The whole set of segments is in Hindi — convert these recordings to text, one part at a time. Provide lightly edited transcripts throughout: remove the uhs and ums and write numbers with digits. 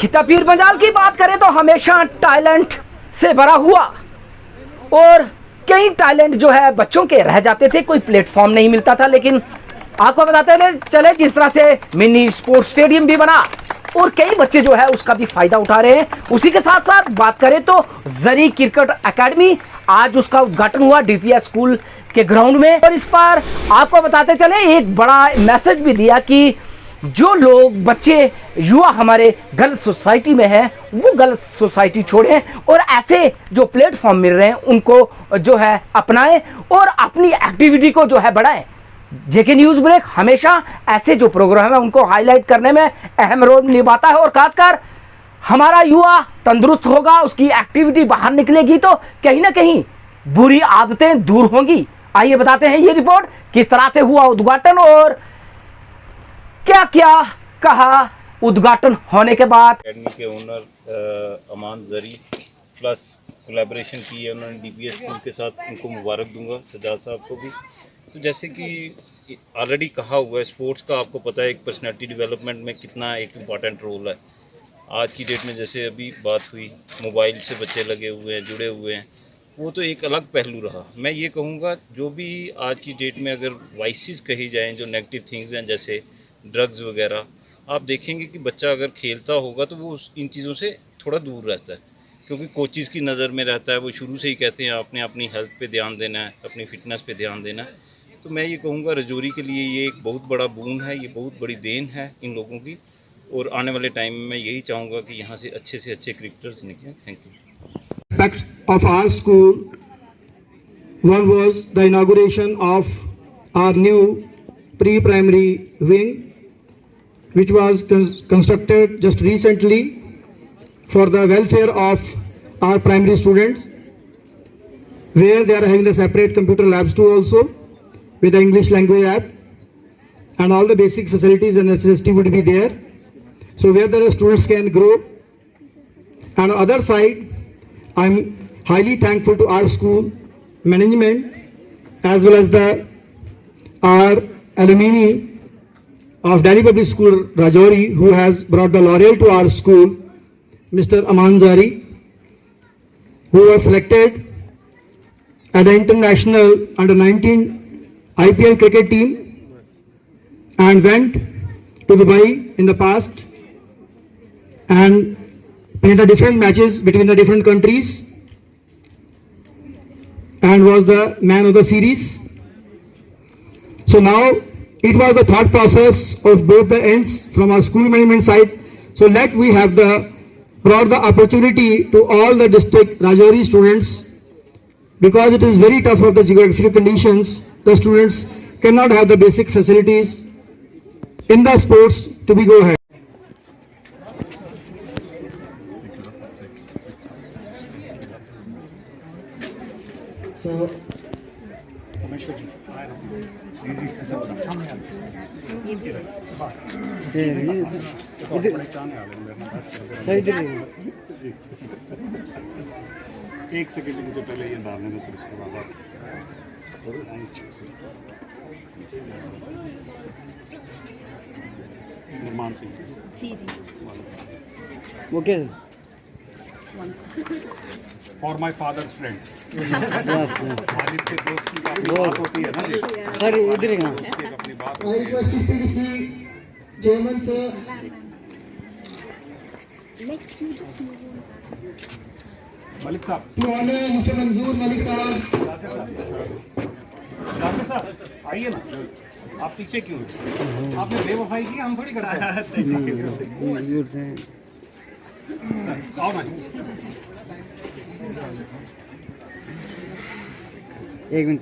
खिता पीर पंजाल की बात करें तो हमेशा टैलेंट से भरा हुआ और कई टैलेंट जो है बच्चों के रह जाते थे, कोई प्लेटफॉर्म नहीं मिलता था। लेकिन आपको बताते थे चले जिस तरह से मिनी स्पोर्ट्स स्टेडियम भी बना और कई बच्चे जो है उसका भी फायदा उठा रहे हैं। उसी के साथ साथ बात करें तो जरी क्रिकेट एकेडमी, आज उसका उद्घाटन हुआ डीपीएस स्कूल के ग्राउंड में। और इस पर आपको बताते चले एक बड़ा मैसेज भी दिया कि जो लोग बच्चे युवा हमारे गलत सोसाइटी में हैं वो गलत सोसाइटी छोड़ें और ऐसे जो प्लेटफॉर्म मिल रहे हैं उनको जो है अपनाएं और अपनी एक्टिविटी को जो है बढ़ाएं। जेके न्यूज ब्रेक हमेशा ऐसे जो प्रोग्राम है उनको हाईलाइट करने में अहम रोल निभाता है और खासकर हमारा युवा तंदुरुस्त होगा, उसकी एक्टिविटी बाहर निकलेगी तो कहीं ना कहीं बुरी आदतें दूर होंगी। आइए बताते हैं ये रिपोर्ट किस तरह से हुआ उद्घाटन और क्या क्या कहा उद्घाटन होने के बाद। एकेडमी के ओनर अमान जरी प्लस कोलैबोरेशन की है उन्होंने डीपीएस स्कूल के साथ, उनको मुबारक दूंगा, सजाद साहब को भी। तो जैसे कि ऑलरेडी कहा हुआ है, स्पोर्ट्स का आपको पता है एक पर्सनैलिटी डेवलपमेंट में कितना एक इम्पॉर्टेंट रोल है। आज की डेट में जैसे अभी बात हुई मोबाइल से बच्चे लगे हुए हैं, जुड़े हुए हैं, वो तो एक अलग पहलू रहा। मैं ये कहूँगा जो भी आज की डेट में अगर वाइसेस कही जाएँ, जो नेगेटिव थिंग्स हैं जैसे ड्रग्स वगैरह, आप देखेंगे कि बच्चा अगर खेलता होगा तो वो इन चीज़ों से थोड़ा दूर रहता है, क्योंकि कोचिज़ की नज़र में रहता है। वो शुरू से ही कहते हैं आपने अपनी हेल्थ पे ध्यान देना है, अपनी फिटनेस पे ध्यान देना है। तो मैं ये कहूँगा रजौरी के लिए ये एक बहुत बड़ा बून है, ये बहुत बड़ी देन है इन लोगों की। और आने वाले टाइम में मैं यही चाहूँगा कि यहाँ से अच्छे क्रिकेटर्स निकलें। Thank you. Facts of our school, one was the inauguration of our new pre-primary wing, which was constructed just recently for the welfare of our primary students, where they are having the separate computer labs too also, with the English language app, and all the basic facilities and necessity would be there. So where the students can grow. And on the other side, I'm highly thankful to our school management as well as our alumni of Delhi Public School Rajouri, who has brought the laurel to our school, Mr. Aman Zari, who was selected at the international under-19 IPL cricket team and went to Dubai in the past and played the different matches between the different countries and was the man of the series. So now it was the thought process of both the ends from our school management side. So we have brought the opportunity to all the district Rajouri students, because it is very tough of the geographical conditions. The students cannot have the basic facilities in the sports to be go ahead. So एक सेकंड मुझे पहले ये डालने दो, फिर उसके बाद निर्माण सिंह जी वो क्या फॉर माई फादर्स फ्रेंड मालिक के दोस्त की काफी बात होती है ना जी। सर इधर ही ना अपनी बात I request PDC Chairman sir. Malik साहब, To honor Mr. Manzoor Malik साहब. डॉक्टर साहब आइए ना, आप पीछे क्यों? आपने बेवफाई की, हम थोड़ी करते हैं। आओ ना, एक मिनट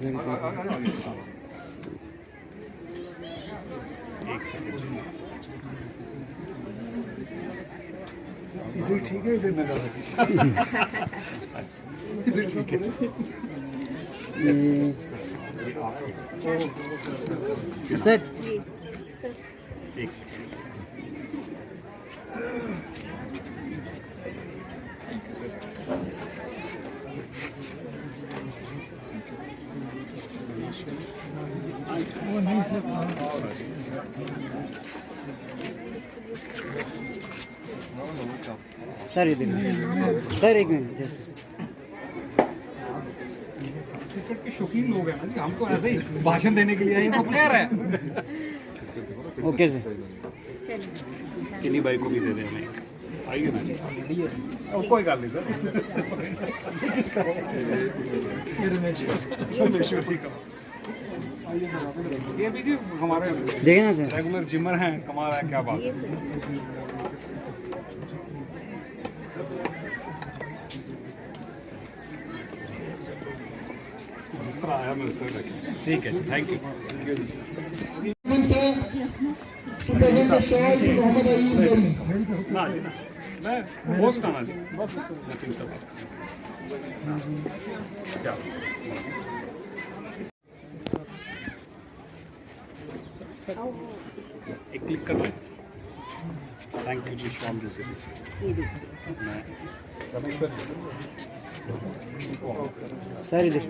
इधर ठीक है, इधर ना इधर ठीक है सर एक वो नहीं सर सर इधर सर एक मिनट जस्ट क्रिकेट के शौकीन लोग हैं ना जी, हम तो ऐसे ही भाषण देने के लिए आए, तो प्लेयर है। ओके सर किन्नी भाई को भी दे दें हमें, आइए ना जी। कोई गल नहीं सर, ये भी जी हमारे देखे ना सर रेगुलर जिमर हैं, कमाल है, क्या बात है। जिस तरह आया मैं उस तरह रखें, ठीक है, थैंक यू। ना जी ना, मैं होस्ट आना जी, बस नसीम साहब क्या एक क्लिक कर लें। थैंक यू जी, शाम जी। मैं रमेश भाई सर इधर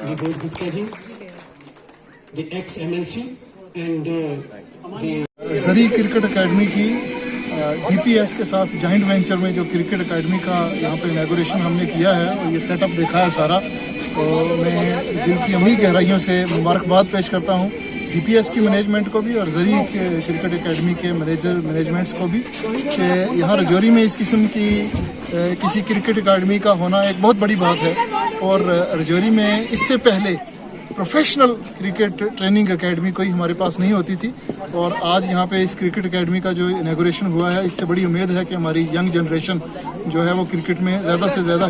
Vibhor Gupta ji, the ex-MLC and zari cricket academy की डीपीएस के साथ जॉइंट वेंचर में जो क्रिकेट एकेडमी का यहाँ पे इनॉग्रेशन हमने किया है और ये सेटअप देखा है सारा, तो मैं दिल की अमीर गहराइयों से मुबारकबाद पेश करता हूँ डीपीएस की मैनेजमेंट को भी और जरी के क्रिकेट एकेडमी के मैनेजमेंट्स को भी कि यहाँ रजौरी में इस किस्म की किसी क्रिकेट एकेडमी का होना एक बहुत बड़ी बात है। और रजौरी में इससे पहले प्रोफेशनल क्रिकेट ट्रेनिंग एकेडमी कोई हमारे पास नहीं होती थी और आज यहाँ पे इस क्रिकेट एकेडमी का जो इनॉग्रेशन हुआ है, इससे बड़ी उम्मीद है कि हमारी यंग जनरेशन जो है वो क्रिकेट में ज़्यादा से ज़्यादा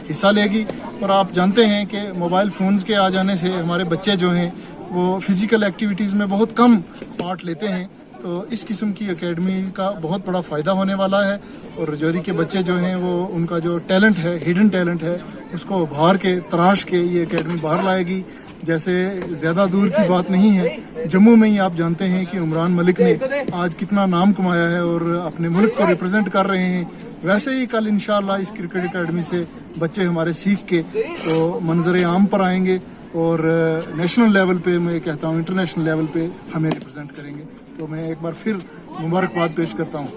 हिस्सा लेगी। और आप जानते हैं कि मोबाइल फ़ोन्स के आ जाने से हमारे बच्चे जो हैं वो फिज़िकल एक्टिविटीज़ में बहुत कम पार्ट लेते हैं, तो इस किस्म की एकेडमी का बहुत बड़ा फ़ायदा होने वाला है। और रजौरी के बच्चे जो हैं वो उनका जो टैलेंट है, हिडन टैलेंट है, उसको उभार के तराश के ये एकेडमी बाहर लाएगी। जैसे ज़्यादा दूर की बात नहीं है, जम्मू में ही आप जानते हैं कि उमरान मलिक ने आज कितना नाम कमाया है और अपने मुल्क को रिप्रेजेंट कर रहे हैं। वैसे ही कल इंशाअल्लाह इस क्रिकेट एकेडमी से बच्चे हमारे सीख के तो मंजर आम पर आएंगे और नेशनल लेवल पे, मैं कहता हूँ इंटरनेशनल लेवल पे हमें रिप्रेजेंट करेंगे। तो मैं एक बार फिर मुबारकबाद पेश करता हूँ।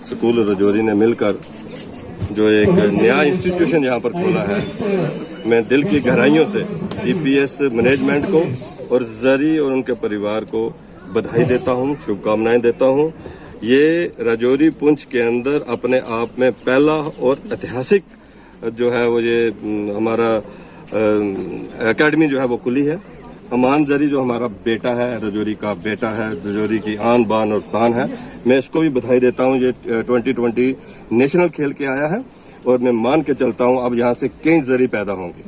स्कूल रजौरी ने मिलकर जो एक नया इंस्टीट्यूशन यहाँ पर खोला है, मैं दिल की गहराइयों से डीपीएस मैनेजमेंट को और जरी और उनके परिवार को बधाई देता हूँ, शुभकामनाएं देता हूँ। ये रजौरी पुंछ के अंदर अपने आप में पहला और ऐतिहासिक जो है वो ये हमारा एकेडमी जो है वो खुली है। अमान जरी जो हमारा बेटा है, रजौरी का बेटा है, रजौरी की आन बान और शान है, मैं इसको भी बधाई देता हूँ। ये 2020 नेशनल खेल के आया है और मैं मान के चलता हूँ अब यहाँ से कई जरी पैदा होंगे,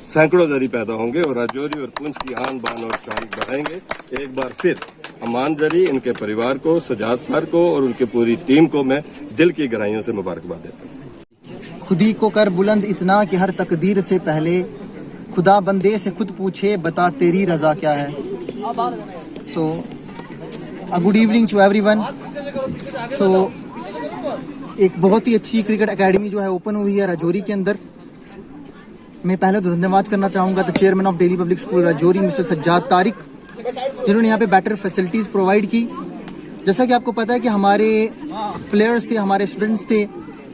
सैकड़ों जरी पैदा होंगे और रजौरी और पुंछ की आन बान और शान बढ़ाएंगे। एक बार फिर अमान जरी, इनके परिवार को, सजाद सर को और उनकी पूरी टीम को मैं दिल की गहराइयों से मुबारकबाद देता हूँ। खुदी को कर बुलंद इतना कि हर तकदीर से पहले खुदा बंदे से खुद पूछे बता तेरी रजा क्या है। So good evening to everyone. So एक बहुत ही अच्छी क्रिकेट एकेडमी जो है ओपन हुई है रजौरी के अंदर। मैं पहले तो धन्यवाद करना चाहूँगा the chairman of daily public school Rajouri mister Sajjad Tariq, जिन्होंने यहाँ पे बेटर फैसिलिटीज़ प्रोवाइड की। जैसा कि आपको पता है कि हमारे प्लेयर्स थे, हमारे स्टूडेंट्स थे,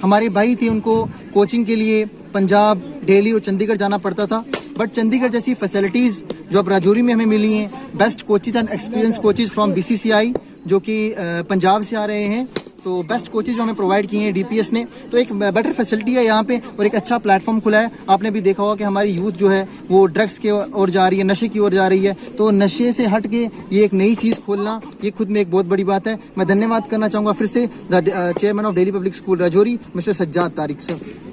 हमारे भाई थे, उनको कोचिंग के लिए पंजाब, दिल्ली और चंडीगढ़ जाना पड़ता था। बट चंडीगढ़ जैसी फैसिलिटीज़ जो अब राजौरी में हमें मिली हैं, best coaches and experience coaches from BCCI जो कि पंजाब से आ रहे हैं, तो बेस्ट कोचेज़ जो हमें प्रोवाइड किए हैं डीपीएस ने, तो एक बेटर फैसिलिटी है यहाँ पे और एक अच्छा प्लेटफॉर्म खुला है। आपने भी देखा होगा कि हमारी यूथ जो है वो ड्रग्स की ओर जा रही है, नशे की ओर जा रही है, तो नशे से हट के ये एक नई चीज़ खोलना, ये खुद में एक बहुत बड़ी बात है। मैं धन्यवाद करना चाहूँगा फिर से the chairman of daily public school Rajouri mister Sajjad Tariq sir.